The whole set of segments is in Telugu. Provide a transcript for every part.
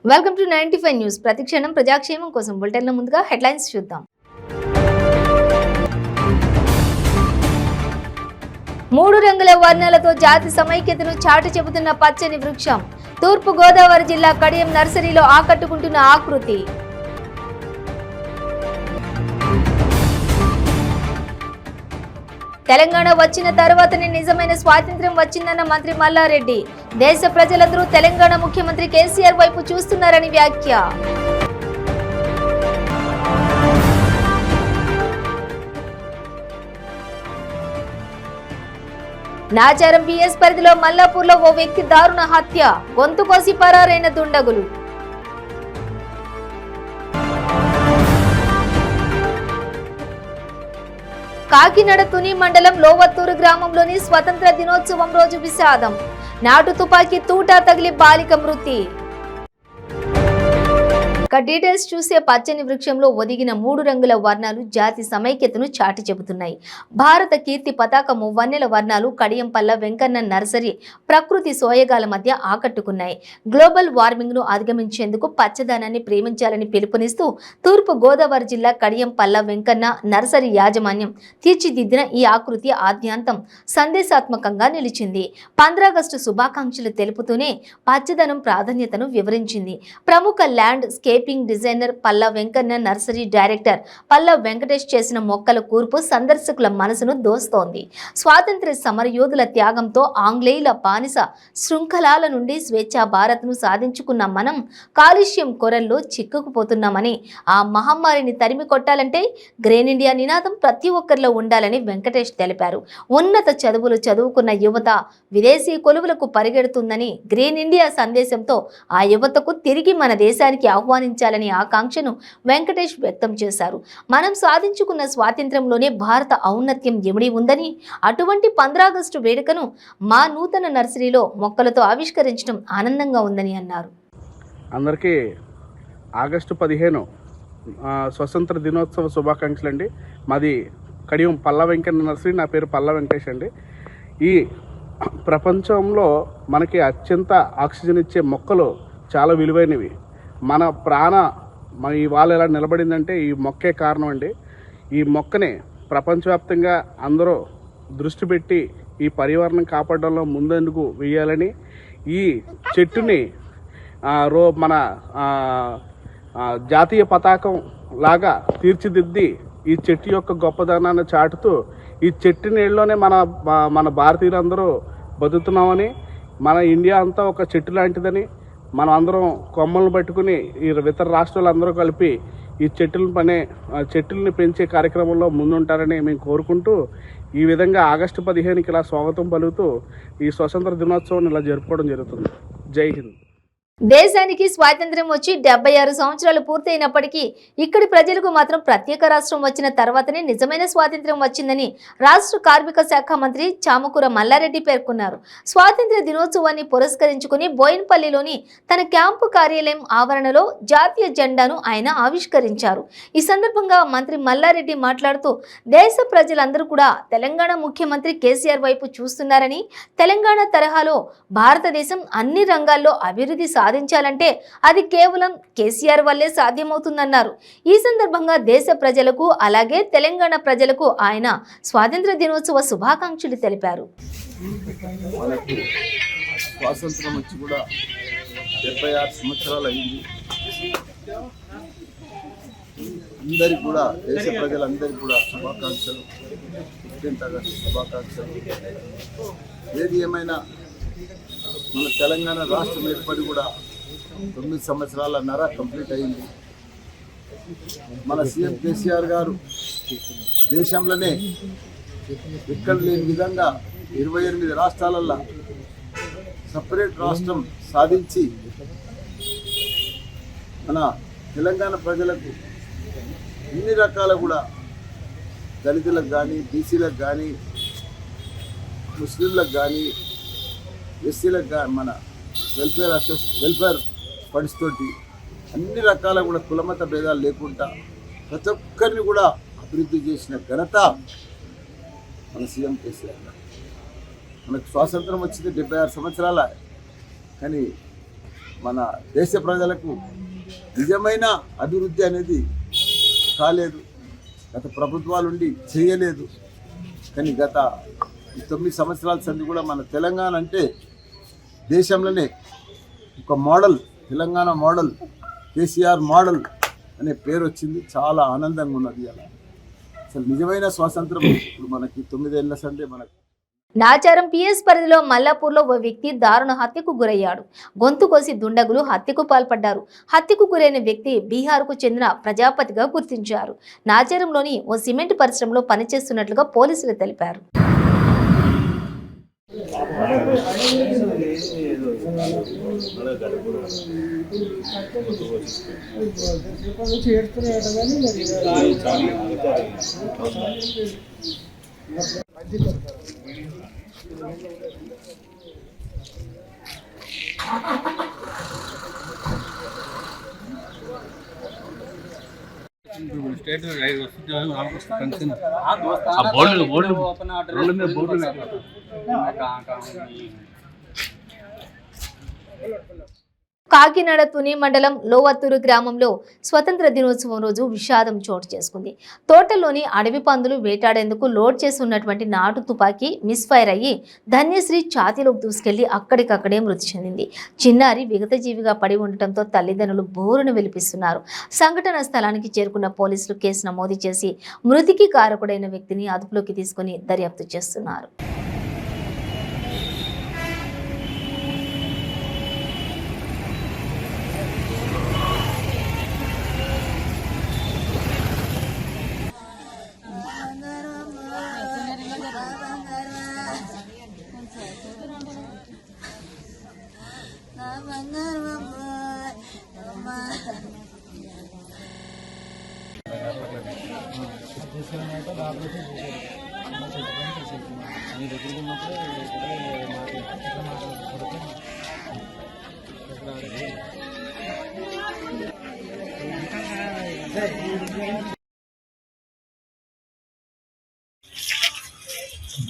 Welcome to 95 news. ప్రతిక్షణం ప్రజాక్షేమం కోసం బులెటిన్ల ముందుగా హెడ్లైన్స్ చూద్దాం. 3 రంగుల వర్ణాలతో జాతి సమైక్యతను చాటి చెబుతున్న పచ్చని వృక్షం. తూర్పు గోదావరి జిల్లా కడియం నర్సరీలో ఆకట్టుకుంటున్న ఆకృతి. తెలంగాణ వచ్చిన తర్వాతనే నిజమైన స్వాతంత్ర్యం వచ్చిందన్న మంత్రి మల్లారెడ్డి. దేశ ప్రజలందరూ తెలంగాణ ముఖ్యమంత్రి కేసీఆర్ వైపు చూస్తున్నారని వ్యాఖ్య. నాచారం పిఎస్ పరిధిలో మల్లాపూర్లో ఓ వ్యక్తి దారుణ హత్య. గొంతు కోసి పరారైన దుండగులు. కాకినాడ తుని మండలం లోవత్తూరు గ్రామంలోని స్వతంత్ర దినోత్సవం రోజు విషాదం. నాటు తుపాకీ తూటా తగిలి బాలిక మృతి. డీటెయిల్స్ చూసే పచ్చని వృక్షంలో ఒదిగిన 3 రంగుల వర్ణాలు జాతి సమైక్యతను చాటి చెబుతున్నాయి. భారత కీర్తి పతాకము వన్నెల వర్ణాలు కడియంపల్ల వెంకన్న నర్సరీ ప్రకృతి సోయగాల మధ్య ఆకట్టుకున్నాయి. గ్లోబల్ వార్మింగ్ ను అధిగమించేందుకు పచ్చదనాన్ని ప్రేమించాలని పిలుపునిస్తూ తూర్పు గోదావరి జిల్లా కడియంపల్ల వెంకన్న నర్సరీ యాజమాన్యం తీర్చిదిద్దిన ఈ ఆకృతి ఆద్యాంతం సందేశాత్మకంగా నిలిచింది. 15 ఆగస్టు శుభాకాంక్షలు తెలుపుతూనే పచ్చదనం ప్రాధాన్యతను వివరించింది. ప్రముఖ ల్యాండ్ స్కేపింగ్ డిజైనర్ పల్ల వెంకన్న నర్సరీ డైరెక్టర్ పల్ల వెంకటేష్ చేసిన మొక్కల కూర్పు సందర్శకుల మనసును దోస్తోంది. స్వాతంత్ర్య సమరయోధుల త్యాగంతో ఆంగ్లేయుల బానిస శృంఖలాల నుండి స్వేచ్ఛా భారత్ను సాధించుకున్న మనం కాలుష్యం కొరల్లో చిక్కుకుపోతున్నామని, ఆ మహమ్మారిని తరిమి కొట్టాలంటే గ్రీన్ ఇండియా నినాదం ప్రతి ఒక్కరిలో ఉండాలని వెంకటేష్ తెలిపారు. ఉన్నత చదువులు చదువుకున్న యువత విదేశీ కొలువులకు పరిగెడుతుందని, గ్రీన్ ఇండియా సందేశంతో ఆ యువతకు తిరిగి మన దేశానికి ఆహ్వానించాలని ఆకాంక్షను వెంకటేష్ వ్యక్తం చేశారు. మనం సాధించుకున్న స్వాతంత్ర్యంలోనే భారత ఔన్నత్యం ఇమిడి ఉందని, అటువంటి 15 ఆగస్టు వేడుకను మా నూతన నర్సరీలో మొక్కలతో ఆవిష్కరించడం ఆనందంగా ఉందని అన్నారు. అందరికీ ఆగస్టు 15 స్వతంత్ర దినోత్సవ శుభాకాంక్షలు అండి. మాది కడియం పల్ల వెంకన్న నర్సరీ. నా పేరు పల్ల వెంకటేష్ అండి. ఈ ప్రపంచంలో మనకి అత్యంత ఆక్సిజన్ ఇచ్చే మొక్కలు చాలా విలువైనవి. మన ఇవాళ ఎలా నిలబడిందంటే ఈ మొక్కే కారణం అండి. ఈ మొక్కని ప్రపంచవ్యాప్తంగా అందరూ దృష్టి పెట్టి ఈ పర్యావరణం కాపాడడంలో ముందందుకు వేయాలని ఈ చెట్టుని మన జాతీయ పతాకం లాగా తీర్చిదిద్ది ఈ చెట్టు యొక్క గొప్పదనాన్ని చాటుతూ ఈ చెట్టు నీళ్ళలోనే మన భారతీయులందరూ బతుకుతున్నామని, మన ఇండియా అంతా ఒక చెట్టు లాంటిదని, మనం అందరం కొమ్మలను పట్టుకుని ఈ ఇతర రాష్ట్రాలందరూ కలిపి ఈ చెట్టుల్ని పెంచే కార్యక్రమంలో ముందుంటారని మేము కోరుకుంటూ, ఈ విధంగా ఆగస్టు 15కి ఇలా స్వాగతం పలుకుతూ ఈ స్వతంత్ర దినోత్సవం ఇలా జరుపుకోవడం జరుగుతుంది. జై హింద్. దేశానికి స్వాతంత్ర్యం వచ్చి 76 సంవత్సరాలు పూర్తయినప్పటికీ ఇక్కడి ప్రజలకు మాత్రం ప్రత్యేక రాష్ట్రం వచ్చిన తర్వాతనే నిజమైన స్వాతంత్ర్యం వచ్చిందని రాష్ట్ర కార్మిక శాఖ మంత్రి చామకూర మల్లారెడ్డి పేర్కొన్నారు. స్వాతంత్ర్య దినోత్సవాన్ని పురస్కరించుకుని బోయిన్పల్లిలోని తన క్యాంపు కార్యాలయం ఆవరణలో జాతీయ జెండాను ఆయన ఆవిష్కరించారు. ఈ సందర్భంగా మంత్రి మల్లారెడ్డి మాట్లాడుతూ, దేశ ప్రజలందరూ కూడా తెలంగాణ ముఖ్యమంత్రి కేసీఆర్ వైపు చూస్తున్నారని, తెలంగాణ తరహాలో భారతదేశం అన్ని రంగాల్లో అభివృద్ధి సాధించాలంటే అది కేవలం కేసీఆర్ వల్లే సాధ్యమవుతుందన్నారు. ఈ సందర్భంగా దేశ ప్రజలకు అలాగే తెలంగాణ ప్రజలకు ఆయన స్వాతంత్ర దినోత్సవ శుభాకాంక్షలు తెలిపారు. స్వాతంత్రం వచ్చి కూడా 76 సంవత్సరాలు అయింది. అందరికి కూడా దేశ ప్రజలందరికీ కూడా శుభాకాంక్షలు, 15 ఆగస్టు శుభాకాంక్షలు. ఏది ఏమైనా మన తెలంగాణ రాష్ట్రం ఏర్పడి కూడా 9 సంవత్సరాలన్నర కంప్లీట్ అయింది. మన సీఎం కేసీఆర్ గారు దేశంలోనే ఎక్కడ లేని విధంగా 28 రాష్ట్రాలల్లో సపరేట్ రాష్ట్రం సాధించి మన తెలంగాణ ప్రజలకు అన్ని రకాల కూడా దళితులకు కానీ, బీసీలకు కానీ, ముస్లింలకు కానీ, ఎస్సీలకు కానీ మన వెల్ఫేర్ ఫండ్స్ తోటి అన్ని రకాల కూడా కులమత భేదాలు లేకుండా ప్రతి ఒక్కరిని కూడా అభివృద్ధి చేసిన ఘనత మన సీఎం కేసీఆర్ గారు. మనకు స్వాతంత్రం వచ్చింది 76 సంవత్సరాల, కానీ మన దేశ ప్రజలకు నిజమైన అభివృద్ధి అనేది కాలేదు. గత ప్రభుత్వాలుండి చేయలేదు. కానీ గత 9 సంవత్సరాల సంది కూడా మన తెలంగాణ అంటే దేశంలోనే ఒక model, Telangana model, KCR model అనే పేరు వచ్చింది. చాలా ఆనందంగా ఉన్నది. అలా అసలు నిజమైన స్వాతంత్రం ఇప్పుడు మనకి 9 ఏళ్ల సందే మనకు. నాచారం పిఎస్ పరిధిలో మల్లాపూర్లో ఓ వ్యక్తి దారుణ హత్యకు గురయ్యాడు. గొంతు కోసి దుండగులు హత్యకు పాల్పడ్డారు. హత్యకు గురైన వ్యక్తి బీహార్కు చెందిన ప్రజాపతిగా గుర్తించారు. నాచారంలోని ఓ సిమెంట్ పరిశ్రమలో పనిచేస్తున్నట్లుగా పోలీసులు తెలిపారు. స్టేట్ వస్తుంది కాకినాడ తుని మండలం లోవత్తూరు గ్రామంలో స్వతంత్ర దినోత్సవం రోజు విషాదం చోటు చేసుకుంది. తోటలోని అడవి పందులు వేటాడేందుకు లోడ్ చేసి ఉన్నటువంటి నాటు తుపాకీ మిస్ఫైర్ అయ్యి ధన్యశ్రీ ఛాతీలోకి దూసుకెళ్లి అక్కడికక్కడే మృతి చెందింది. చిన్నారి విగతజీవిగా పడి ఉండటంతో తల్లిదండ్రులు బోరును వెలిపిస్తున్నారు. సంఘటన స్థలానికి చేరుకున్న పోలీసులు కేసు నమోదు చేసి మృతికి కారకుడైన వ్యక్తిని అదుపులోకి తీసుకుని దర్యాప్తు చేస్తున్నారు.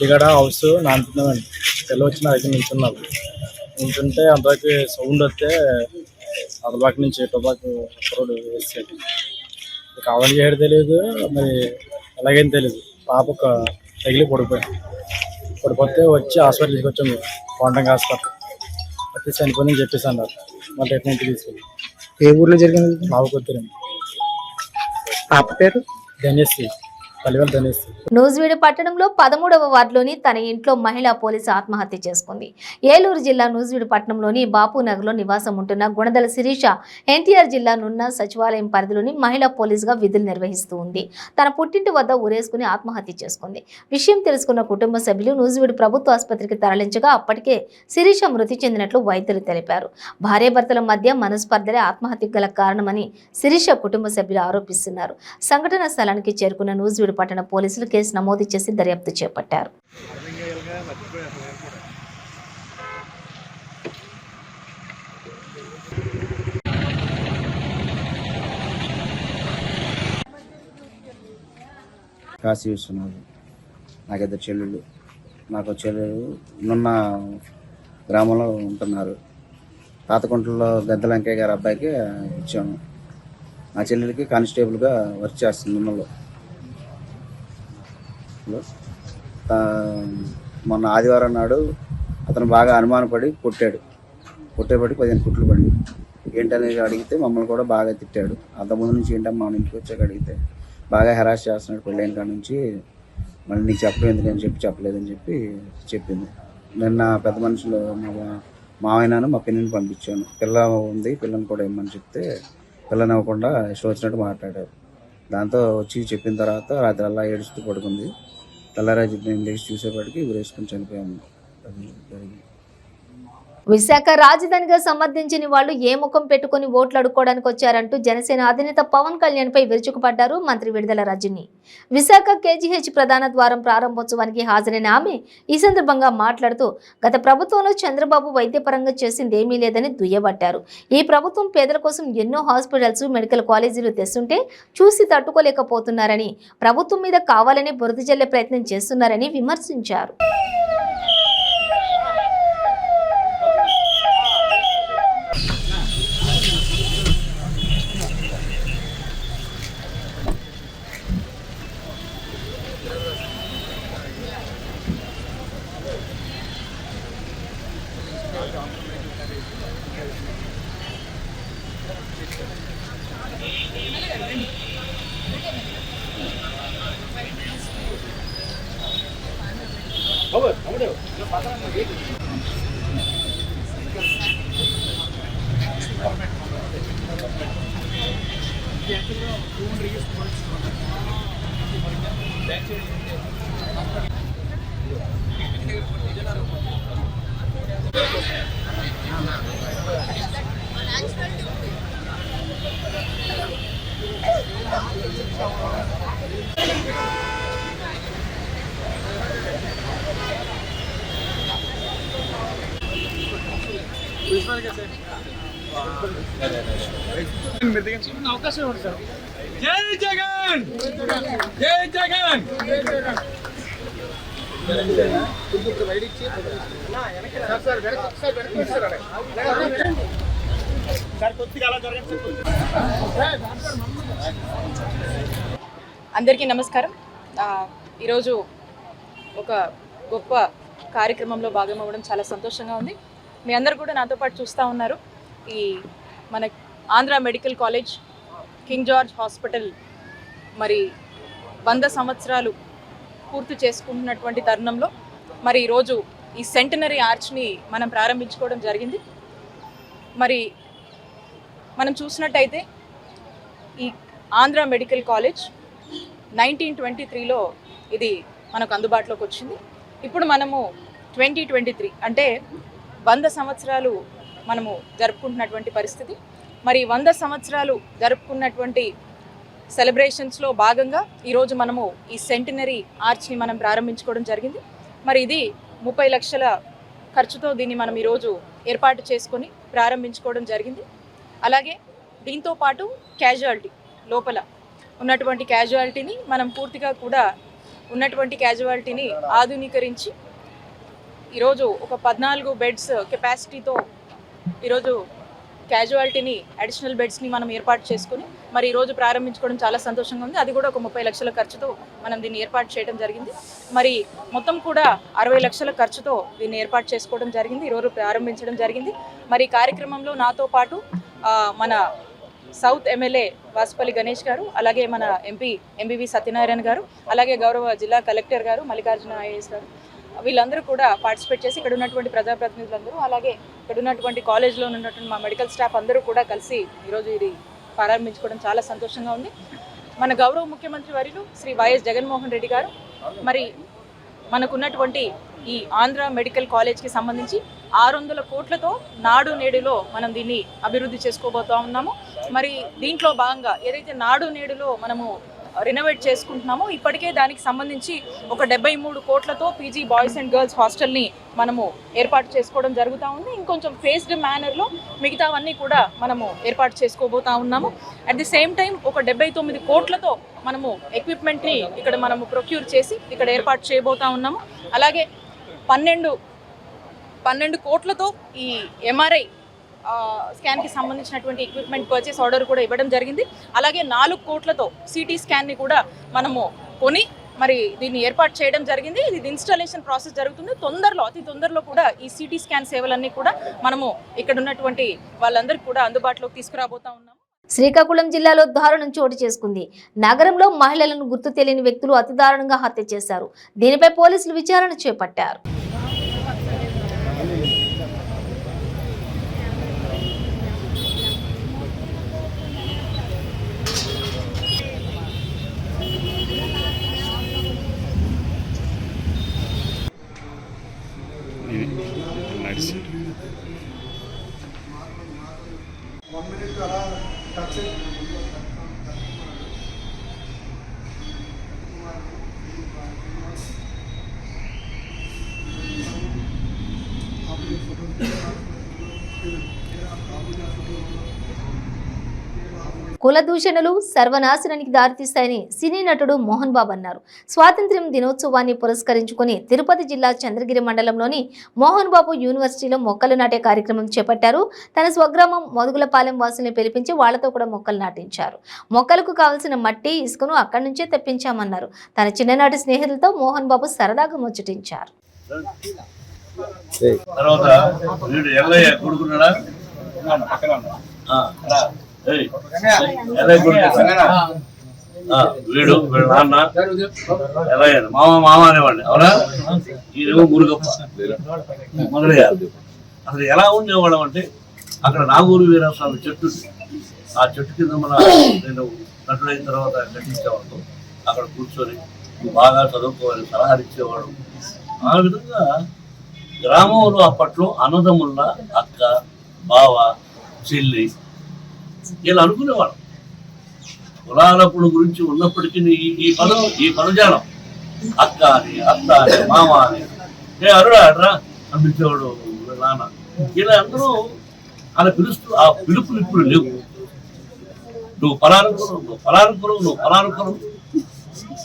ఇక్కడ హౌస్ నానుతున్నామండి. పిల్లలు వచ్చి నా దగ్గర నిల్చుంటే అంతవరకు సౌండ్ వస్తే అదబాక నుంచి టొబాకు రోడ్డు వేసాడు. కావాలి చేయడం తెలియదు, మరి ఎలాగైనా తెలియదు. పాప తగిలి పడిపోతే వచ్చి హాస్పిటల్ తీసుకొచ్చాము. కోంటంగా హాస్పిటల్ వచ్చి చనిపోయిందని చెప్పేసి అన్నారు. మళ్ళీ ట్రీట్మెంట్ తీసుకెళ్ళి. ఏ ఊర్లో జరిగింది? నావకొద్దురండి. పాప పేరు ధనేశ్రీ, పల్లివేల ధనేశ్రీ. నూజివీడు పట్టణంలో 13వ వార్డులోని తన ఇంట్లో మహిళా పోలీసు ఆత్మహత్య చేసుకుంది. ఏలూరు జిల్లా నూజివీడు పట్టణంలోని బాపునగర్లో నివాసం ఉంటున్న గుణదల శిరీష ఎన్టీఆర్ జిల్లా నున్న సచివాలయం పరిధిలోని మహిళా పోలీసుగా విధులు నిర్వహిస్తూ ఉంది. తన పుట్టింటి వద్ద ఊరేసుకుని ఆత్మహత్య చేసుకుంది. విషయం తెలుసుకున్న కుటుంబ సభ్యులు నూజివీడు ప్రభుత్వ ఆసుపత్రికి తరలించగా అప్పటికే శిరీష మృతి చెందినట్లు వైద్యులు తెలిపారు. భార్యాభర్తల మధ్య మనస్పర్ధలే ఆత్మహత్యకు గల కారణమని శిరీష కుటుంబ సభ్యులు ఆరోపిస్తున్నారు. సంఘటన స్థలానికి చేరుకున్న నూజివీడు పట్టణ పోలీసులు కేసు నమోదు చేసి దర్యాప్తు చేపట్టారు. కాశీ విశ్వనాథ్, నాకు ఇద్దరు చెల్లెళ్ళు. నాకు చెల్లెలు నున్న గ్రామంలో ఉంటున్నారు. తాతకుంటలో గద్దలంకయ్య గారి అబ్బాయికి ఇచ్చాము. నా చెల్లెలకి కానిస్టేబుల్గా వర్క్ చేస్తుంది నున్నలో. మొన్న ఆదివారం నాడు అతను బాగా అనుమానపడి కొట్టేపడి 15 కుట్లు పడి ఏంటనేది అడిగితే మమ్మల్ని కూడా బాగా తిట్టాడు. అంతకుముందు నుంచి ఏంటమ్మా మన ఇంటికి వచ్చాక అడిగితే బాగా హెరాస్ చేస్తున్నాడు. పెళ్ళైన కాడ నుంచి మళ్ళీ నీకు చెప్పలేదు ఎందుకని చెప్పలేదని చెప్పింది. నిన్న పెద్ద మనుషులు మావయ్యను మా పిల్లని పంపించాను. పిల్ల ఉంది, పిల్లని కూడా ఇమ్మని చెప్తే పిల్లని ఇవ్వకుండా ఇష్టం వచ్చినట్టు మాట్లాడారు. దాంతో వచ్చి చెప్పిన తర్వాత రాత్రి అలా ఏడుస్తూ పడుకుంది. తెల్లారాజు నేను లేచి చూసేపటికి ఊరేసుకుని చనిపోయాము. అది జరిగింది. విశాఖ రాజధానిగా సమర్థించిన వాళ్ళు ఏ ముఖం పెట్టుకుని ఓట్లు అడుక్కోవడానికి వచ్చారంటూ జనసేన అధినేత పవన్ కళ్యాణ్ పై విరుచుకుపడ్డారు మంత్రి విడుదల రజని. విశాఖ కేజీహెచ్ ప్రధాన ద్వారం ప్రారంభోత్సవానికి హాజరైన ఆమె ఈ సందర్భంగా మాట్లాడుతూ గత ప్రభుత్వంలో చంద్రబాబు వైద్యపరంగా చేసింది ఏమీ లేదని దుయ్యబట్టారు. ఈ ప్రభుత్వం పేదల కోసం ఎన్నో హాస్పిటల్స్, మెడికల్ కాలేజీలు తెస్తుంటే చూసి తట్టుకోలేకపోతున్నారని, ప్రభుత్వం మీద కావాలని బురద జల్లే ప్రయత్నం చేస్తున్నారని విమర్శించారు. జై జగన్ జై జగన్ అందరికీ నమస్కారం. ఈరోజు ఒక గొప్ప కార్యక్రమంలో భాగం అవ్వడం చాలా సంతోషంగా ఉంది. మీ అందరు కూడా నాతో పాటు చూస్తూ ఉన్నారు. ఈ మన Andhra medical college, king George hospital మరి 100 సంవత్సరాలు పూర్తి చేసుకుంటున్నటువంటి తరుణంలో మరి ఈరోజు ఈ సెంటనరీ ఆర్చ్ని మనం ప్రారంభించుకోవడం జరిగింది. మరి మనం చూసినట్టయితే ఈ ఆంధ్ర మెడికల్ కాలేజ్ 1923లో ఇది మనకు అందుబాటులోకి వచ్చింది. ఇప్పుడు మనము 2023 అంటే 100 సంవత్సరాలు మనము జరుపుకుంటున్నటువంటి పరిస్థితి. మరి 100 సంవత్సరాలు జరుపుకున్నటువంటి సెలబ్రేషన్స్లో భాగంగా ఈరోజు మనము ఈ సెంటినరీ ఆర్చ్ని మనం ప్రారంభించుకోవడం జరిగింది. మరి ఇది 30 లక్షల ఖర్చుతో దీన్ని మనం ఈరోజు ఏర్పాటు చేసుకొని ప్రారంభించుకోవడం జరిగింది. అలాగే దీంతో పాటు క్యాజువాలిటీ, లోపల ఉన్నటువంటి క్యాజువాలిటీని మనం పూర్తిగా కూడా ఉన్నటువంటి క్యాజువాలిటీని ఆధునీకరించి ఈరోజు ఒక 14 బెడ్స్ కెపాసిటీతో ఈరోజు క్యాజువాలిటీని, అడిషనల్ బెడ్స్ని మనం ఏర్పాటు చేసుకుని మరి ఈరోజు ప్రారంభించుకోవడం చాలా సంతోషంగా ఉంది. అది కూడా ఒక 30 లక్షల ఖర్చుతో మనం దీన్ని ఏర్పాటు చేయడం జరిగింది. మరి మొత్తం కూడా 60 లక్షల ఖర్చుతో దీన్ని ఏర్పాటు చేసుకోవడం జరిగింది, ఈరోజు ప్రారంభించడం జరిగింది. మరి ఈ కార్యక్రమంలో నాతో పాటు మన సౌత్ ఎమ్మెల్యే వాసుపల్లి గణేష్ గారు, అలాగే మన ఎంపీ ఎంబీవి సత్యనారాయణ గారు, అలాగే గౌరవ జిల్లా కలెక్టర్ గారు మల్లికార్జున ఐఏఎస్ గారు, వీళ్ళందరూ కూడా పార్టిసిపేట్ చేసి ఇక్కడ ఉన్నటువంటి ప్రజాప్రతినిధులందరూ, అలాగే ఇక్కడ ఉన్నటువంటి కాలేజ్లో ఉన్నటువంటి మా మెడికల్ స్టాఫ్ అందరూ కూడా కలిసి ఈరోజు ఇది ప్రారంభించుకోవడం చాలా సంతోషంగా ఉంది. మన గౌరవ ముఖ్యమంత్రి వర్యులు శ్రీ వైఎస్ జగన్మోహన్ రెడ్డి గారు మరి మనకున్నటువంటి ఈ ఆంధ్ర మెడికల్ కాలేజ్కి సంబంధించి 600 కోట్లతో నాడు నేడులో మనం దీన్ని అభివృద్ధి చేసుకోబోతూ ఉన్నాము. మరి దీంట్లో భాగంగా ఏదైతే నాడు నేడులో మనము రెనోవేట్ చేసుకుంటున్నామో ఇప్పటికే దానికి సంబంధించి ఒక 73 కోట్లతో పీజీ బాయ్స్ అండ్ గర్ల్స్ హాస్టల్ని మనము ఏర్పాటు చేసుకోవడం జరుగుతూ ఉంది. ఇంకొంచెం ఫేస్డ్ మేనర్లో మిగతావన్నీ కూడా మనము ఏర్పాటు చేసుకోబోతా ఉన్నాము. అట్ ది సేమ్ టైం ఒక 79 కోట్లతో మనము ఎక్విప్మెంట్ని ఇక్కడ మనము ప్రొక్యూర్ చేసి ఇక్కడ ఏర్పాటు చేయబోతా ఉన్నాము. అలాగే 12 కోట్లతో ఈ ఎంఆర్ఐ స్కాన్కి సంబంధించినటువంటి ఎక్విప్మెంట్ పర్చేస్ ఆర్డర్ కూడా ఇవ్వడం జరిగింది. అలాగే 4 కోట్లతో సిటీ స్కాన్ని కూడా మనము కొని మరి దీన్ని ఏర్పాటు చేయడం జరిగింది. ఇది ఇన్స్టాలేషన్ ప్రాసెస్ జరుగుతుంది. అతి తొందరలో కూడా ఈ సిటీ స్కాన్ సేవలన్నీ కూడా మనము ఇక్కడ ఉన్నటువంటి వాళ్ళందరికీ కూడా అందుబాటులోకి తీసుకురాబోతా ఉన్నాము. శ్రీకాకుళం జిల్లాలో దారుణం చోటు చేసుకుంది. నగరంలో మహిళలను గుర్తు తెలియని వ్యక్తులు అతి దారుణంగా హత్య చేశారు. దీనిపై పోలీసులు విచారణ చేపట్టారు. కుల దూషణలు సర్వనాశనానికి దారితీస్తాయని సినీ నటుడు మోహన్ బాబు అన్నారు. స్వాతంత్ర్యం దినోత్సవాన్ని పురస్కరించుకుని తిరుపతి జిల్లా చంద్రగిరి మండలంలోని మోహన్ బాబు యూనివర్సిటీలో మొక్కలు నాటే కార్యక్రమం చేపట్టారు. తన స్వగ్రామం మొదుగులపాలెం వాసుల్ని పిలిపించి వాళ్లతో కూడా మొక్కలు నాటించారు. మొక్కలకు కావలసిన మట్టి, ఇసుకను అక్కడి నుంచే తెప్పించామన్నారు. తన చిన్ననాటి స్నేహితులతో మోహన్ బాబు సరదాగా ముచ్చటించారు. వీడు నాన్న ఎలా మామ అనేవాడిని అవునా. ఈయనేమో మురుగప్ప మొదలయ్య. అసలు ఎలా ఉండేవాళ్ళం అంటే అక్కడ నాగూరు వీరస్వామి చెట్టు, ఆ చెట్టు కింద నేను నటుడైన తర్వాత కట్టించేవాడు. అక్కడ కూర్చొని బాగా చదువుకోవాలి సలహాలు ఇచ్చేవాడు. ఆ విధంగా గ్రామంలో అప్పట్లో అన్నదమ్ముళ్ళ అక్క బావ చెల్లి ఇలా అనుకునేవాడు. కులాలప్పుడు గురించి ఉన్నప్పటికీ ఈ పదజాలం అక్క అని అత్త అని మామ అని అరుడా అడ్రా అనిపించేవాడు నాన్న. ఇలా అందరూ అలా పిలుస్తూ ఆ పిలుపులు ఇప్పుడు లేవు. నువ్వు పలానుకులు, నువ్వు పలానుకులు, నువ్వు పలానుకులు.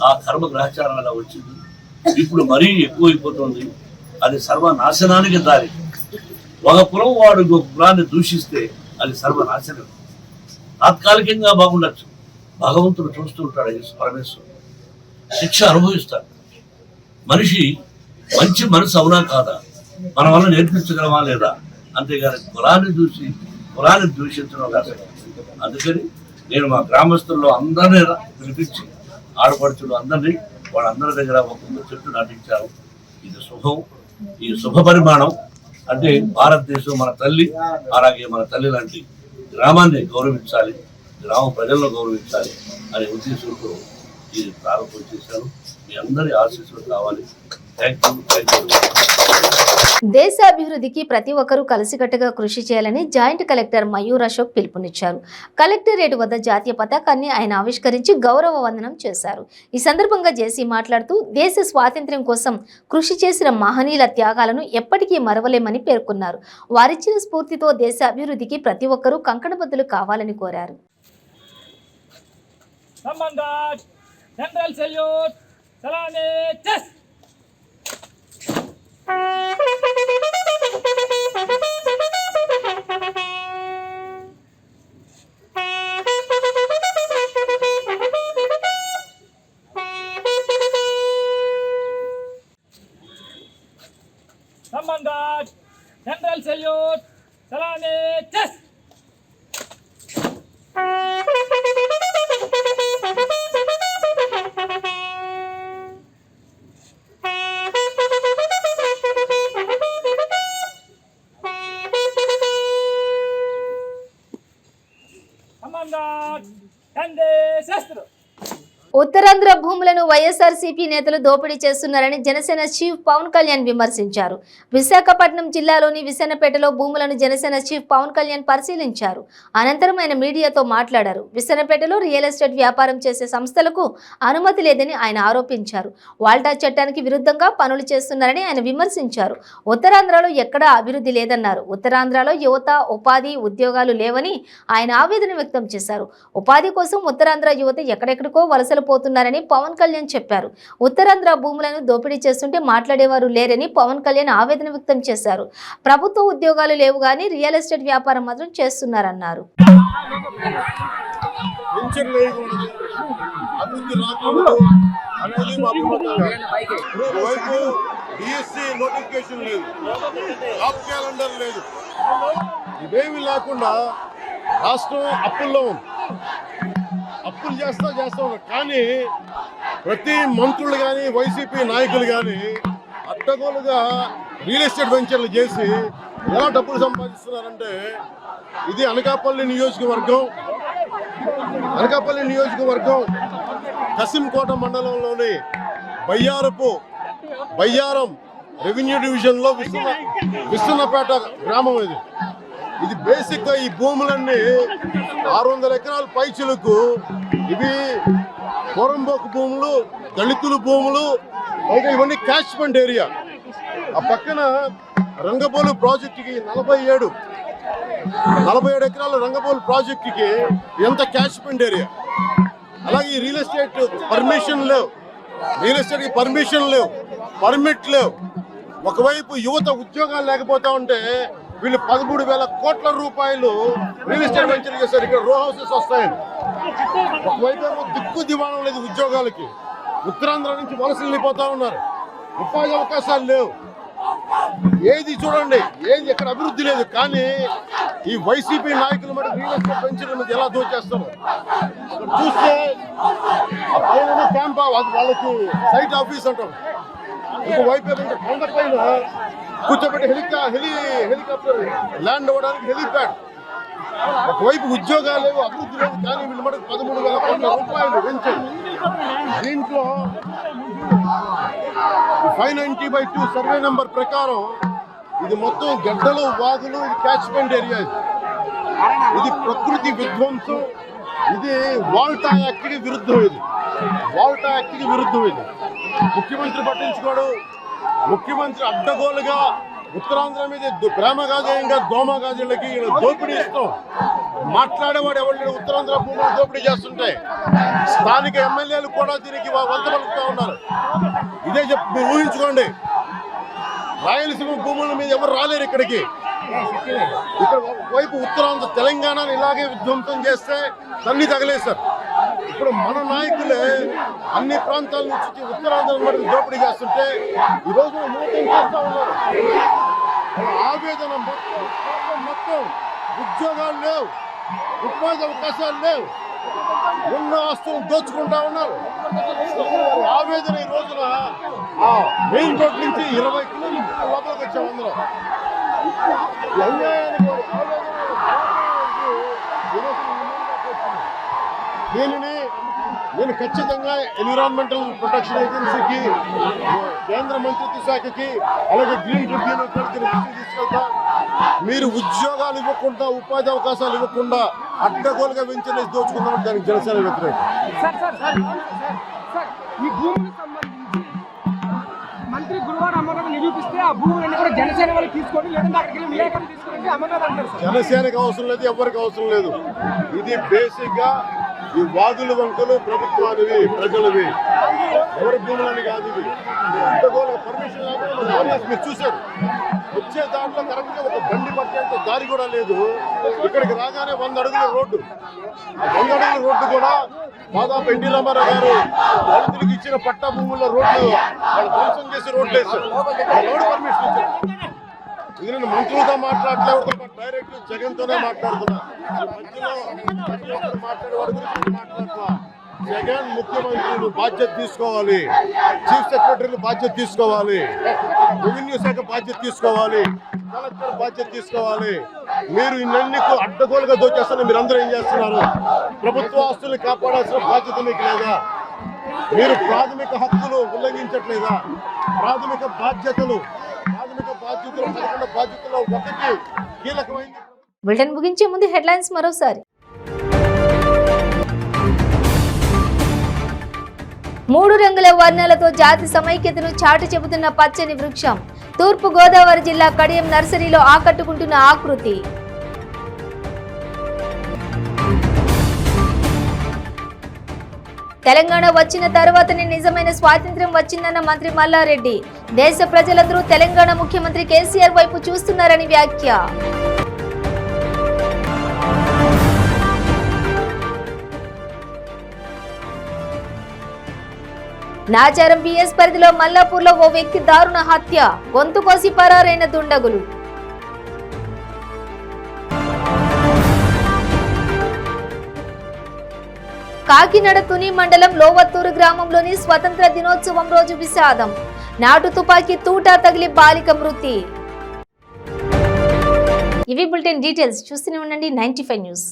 ఆ కర్మ గ్రహచారం అలా వచ్చింది. ఇప్పుడు మరీ ఎక్కువైపోతుంది. అది సర్వనాశనానికి దారి. ఒక కులం వాడు ఇంకొక కులాన్ని దూషిస్తే అది సర్వనాశనం. తాత్కాలికంగా బాగుండొచ్చు, భగవంతుడు చూస్తుంటాడు. పరమేశ్వరుడు శిక్ష అనుభవిస్తాడు. మనిషి మంచి మనసు అవునా కాదా, మన వల్ల నేర్పించగలమా లేదా, అంతేగాని కులాన్ని దూషించడం కాదు. అందుకని నేను మా గ్రామస్తుల్లో అందరినీ పిలిపించి ఆడపడుచులు అందరినీ వాళ్ళందరి దగ్గర ఒక చెట్టు నాటించారు. ఇది శుభం, ఈ శుభ పరిమాణం. అంటే భారతదేశం మన తల్లి, అలాగే మన తల్లి లాంటి గ్రామాన్ని గౌరవించాలి, గ్రామ ప్రజలను గౌరవించాలి అనే ఉద్దేశంతో ఇది ప్రారంభం చేశాను. మీ అందరి ఆశీస్సులు కావాలి. Thank you. దేశాభివృద్ధికి ప్రతి ఒక్కరూ కలిసికట్టుగా కృషి చేయాలని జాయింట్ కలెక్టర్ మయూర్ అశోక్ పిలుపునిచ్చారు. కలెక్టరేట్ వద్ద జాతీయ పతాకాన్ని ఆయన ఆవిష్కరించి గౌరవ వందనం చేశారు. ఈ సందర్భంగా జేసీ మాట్లాడుతూ దేశ స్వాతంత్ర్యం కోసం కృషి చేసిన మహనీయుల త్యాగాలను ఎప్పటికీ మరవలేమని పేర్కొన్నారు. వారిచ్చిన స్ఫూర్తితో దేశ అభివృద్ధికి ప్రతి ఒక్కరూ కంకణబద్దులు కావాలని కోరారు. General salute, salame, chest. Commandant, Kande Shastru. Uttarandhra భూములను వైఎస్ఆర్సీపీ నేతలు దోపిడీ చేస్తున్నారని జనసేన చీఫ్ పవన్ కళ్యాణ్ విమర్శించారు. విశాఖపట్నం జిల్లాలోని విసన్నపేటలో భూములను జనసేన చీఫ్ పవన్ కళ్యాణ్ పరిశీలించారు. అనంతరం ఆయన మీడియాతో మాట్లాడారు. విసన్నపేటలో రియల్ ఎస్టేట్ వ్యాపారం చేసే సంస్థలకు అనుమతి లేదని ఆయన ఆరోపించారు. వాల్టా చట్టానికి విరుద్ధంగా పనులు చేస్తున్నారని ఆయన విమర్శించారు. ఉత్తరాంధ్రలో ఎక్కడా అభివృద్ధి లేదన్నారు. ఉత్తరాంధ్రలో యువత, ఉపాధి, ఉద్యోగాలు లేవని ఆయన ఆవేదన వ్యక్తం చేశారు. ఉపాధి కోసం ఉత్తరాంధ్ర యువత ఎక్కడెక్కడికో వలసలు పోతున్నారని పవన్ కళ్యాణ్ చెప్పారు. ఉత్తరాంధ్ర భూములను దోపిడీ చేస్తుంటే మాట్లాడేవారు లేరని పవన్ కళ్యాణ్ ఆవేదన వ్యక్తం చేశారు. ప్రభుత్వ ఉద్యోగాలు లేవు కానీ రియల్ ఎస్టేట్ వ్యాపారం మాత్రం చేస్తున్నారన్నారు. ఇవేమి లేకుండా రాష్ట్రం అప్పులు చేస్తాం. కానీ ప్రతి మంత్రులు కానీ వైసీపీ నాయకులు కానీ అడ్డగోలుగా రియల్ ఎస్టేట్ వెంచర్లు చేసి ఎలా డబ్బులు సంపాదిస్తున్నారంటే, ఇది అనకాపల్లి నియోజకవర్గం కసింకోట మండలంలోని బయ్యారం రెవెన్యూ డివిజన్లో విస్తున్నపేట గ్రామం. ఇది బేసిక్గా ఈ భూములన్నీ 600 ఎకరాల పైచులకు ఇవి పొరంబోకు భూములు, దళితుల భూములు, పైగా ఇవన్నీ క్యాచ్మెంట్ ఏరియా. ఆ పక్కన రంగబోలు ప్రాజెక్టుకి 47 ఎకరాల రంగబోలు ప్రాజెక్టుకి ఎంత క్యాచ్మెంట్ ఏరియా. అలాగే ఈ రియల్ ఎస్టేట్ పర్మిషన్ లేవు, పర్మిట్ లేవు. ఒకవైపు యువత ఉద్యోగాలు లేకపోతా ఉంటే వీళ్ళు 13,000 కోట్ల రూపాయలు రియల్ ఎస్టేట్ వెంచర్ చేశారు. ఇక్కడ రో హౌసెస్ వస్తాయని. ఒకవైపు దిక్కు దివాణం లేదు ఉద్యోగాలకి. ఉత్తరాంధ్ర నుంచి వలసలు వెళ్ళిపోతా ఉన్నారు. ఉపాధి అవకాశాలు లేవు. ఏది చూడండి, ఏది ఎక్కడ అభివృద్ధి లేదు. కానీ ఈ వైసీపీ నాయకులు మరి రియల్ ఎస్టేట్ వెంచర్ల మీద ఎలా దోచేస్తారు. ఇక్కడ చూస్తే ఆ పైన క్యాంప్ వాళ్ళకి సైట్ ఆఫీస్ అంటారు. ఇంకోవైపు ఏమంటే కొండ పైన కూర్చోబెట్టి హెలికాప్టర్ ల్యాండ్ అవ్వడానికి హెలిప్యాడ్. ఒకవైపు ఉద్యోగాలు లేవు, అభివృద్ధి లేదు, కానీ వీళ్ళు మనకు 13,000 కోట్ల రూపాయలు వెంచర్. దీంట్లో 590/2 సర్వే నెంబర్ ప్రకారం ఇది మొత్తం గడ్డలు, వాగులు, ఇది క్యాచ్మెంట్ ఏరియా. ఇది ప్రకృతి విధ్వంసం. ఇది వాల్టా యాక్ట్కి విరుద్ధం. ఇది ముఖ్యమంత్రి పట్టించుకోడు. ముఖ్యమంత్రి అడ్డగోలుగా ఉత్తరాంధ్ర మీద ప్రేమగాజేయంగా దోమగాజులకి దోపిడీ ఇస్తాం. మాట్లాడేవాడు ఎవరు ఉత్తరాంధ్ర భూములు దోపిడీ చేస్తుంటే స్థానిక ఎమ్మెల్యేలు కూడా దీనికి వంత పలుకుతూ ఉన్నారు. ఇదే మీరు ఊహించుకోండి. రాయలసీమ భూముల మీద ఎవరు రాలేరు ఇక్కడికి. ఇక్కడ వైపు ఉత్తరాంధ్ర తెలంగాణను ఇలాగే విధ్వంసం చేస్తే తన్ని తగలేశారు. ఇప్పుడు మన నాయకులే అన్ని ప్రాంతాల నుంచి ఉత్తరాంధ్ర మటుకు దోపిడీ చేస్తుంటే ఈరోజు యువత చేస్తూ ఉన్నారు. ఆవేదన మొత్తం ఉద్యోగాలు లేవు, ఉపాధి అవకాశాలు లేవు, ఉన్న ఆస్తులను దోచుకుంటా ఉన్నారు. ఆవేదన ఈ రోజున మెయిన్ రోడ్ నుంచి 20 కిలోమీటర్ల లోపలికి వచ్చాం అందరం. దీనిని నేను ఖచ్చితంగా ఎన్విరాన్మెంటల్ ప్రొటెక్షన్ ఏజెన్సీకి, కేంద్ర మంత్రిత్వ శాఖకి, అలాగే గ్రీన్ ట్రిబ్యునల్ తీసుకెళ్తా. మీరు ఉద్యోగాలు ఇవ్వకుండా, ఉపాధి అవకాశాలు ఇవ్వకుండా అడ్డగోలుగా వెంచర్స్ దోచుకుందామని దానికి జనసేన వ్యతిరేకం. ఈ భూములకు సంబంధించి మంత్రి గురువారం అమర్నాథ్ నిరూపిస్తే ఆ భూములన్నీ కూడా జనసేన వాళ్ళు తీసుకోండి, లేదంటే అక్కడికి వెళ్ళి విలేకరులు తీసుకుంటే అమర్నాథ్ అంటారు. జనసేనకి అవసరం లేదు, ఎవరికి అవసరం లేదు. ఇది బేసిక్ గా ఈ వాదుల వంకలు ప్రభుత్వానివి, ప్రజలవి, ఎవరి భూములని కాదు. ఇది పర్మిషన్ లేకుండా మీరు చూశారు. వచ్చే దాంట్లో కరెక్ట్ గా ఒక బండి పట్టేంత దారి కూడా లేదు. ఇక్కడికి రాగానే 100 అడుగుల రోడ్డు. 100 అడుగుల రోడ్డు కూడా దాదాపు ఎన్టీ రామారావు గారు దళితులకు ఇచ్చిన పట్టా భూముల రోడ్లు వాళ్ళు ధ్వంసం చేసి రోడ్లు వేశారు. ఎవరు పర్మిషన్ ఇచ్చారు? ఇది నేను మంత్రులతో మాట్లాడలేదు, డైరెక్ట్ జగన్ తోనే మాట్లాడుతున్నా. మధ్యలో మాట్లాడేవాడి గురించి మాట్లాడుతున్నా. జగన్ ముఖ్యమంత్రులు బాధ్యత తీసుకోవాలి, చీఫ్ సెక్రటరీలు బాధ్యత తీసుకోవాలి, రెవెన్యూ శాఖ బాధ్యత తీసుకోవాలి, కలెక్టర్ బాధ్యత తీసుకోవాలి. మీరు ఇన్ని అడ్డగోలుగా దోచేస్తున్నా. మీరు అందరూ ఏం చేస్తున్నారు? ప్రభుత్వ ఆస్తుల్ని కాపాడాల్సిన బాధ్యత మీకు లేదా? మీరు ప్రాథమిక హక్కులు ఉల్లంఘించట్లేదా? ప్రాథమిక బాధ్యతలు 11 బాధ్యతలో ఒకటి కీలకమైంది. బులెటిన్ ముగించే ముందు హెడ్లైన్స్ మరోసారి. 3 రంగుల వర్ణాలతో జాతి సమైక్యతను చాటి చెబుతున్న పచ్చని వృక్షం. తూర్పు గోదావరి జిల్లా కడియం నర్సరీలో ఆకట్టుకుంటున్న ఆకృతి. తెలంగాణ వచ్చిన తర్వాతనే నిజమైన స్వాతంత్ర్యం వచ్చిందన్న మంత్రి మల్లారెడ్డి. దేశ ప్రజలందరూ తెలంగాణ ముఖ్యమంత్రి కేసీఆర్ వైపు చూస్తున్నారని వ్యాఖ్య. నాచారం పిఎస్ పరిధిలో మల్లాపూర్లో ఓ వ్యక్తి దారుణ హత్య. గొంతు కోసి పరారైన దుండగులు. కాకినాడ తుని మండలం లోవత్తూరు గ్రామంలోని స్వతంత్ర దినోత్సవం రోజు విషాదం. నాటు తుపాకీ తూటా తగిలి బాలిక మృతి. ఇవి బులెటిన్ డీటెయిల్స్. చూస్తూనే ఉండండి 95 న్యూస్.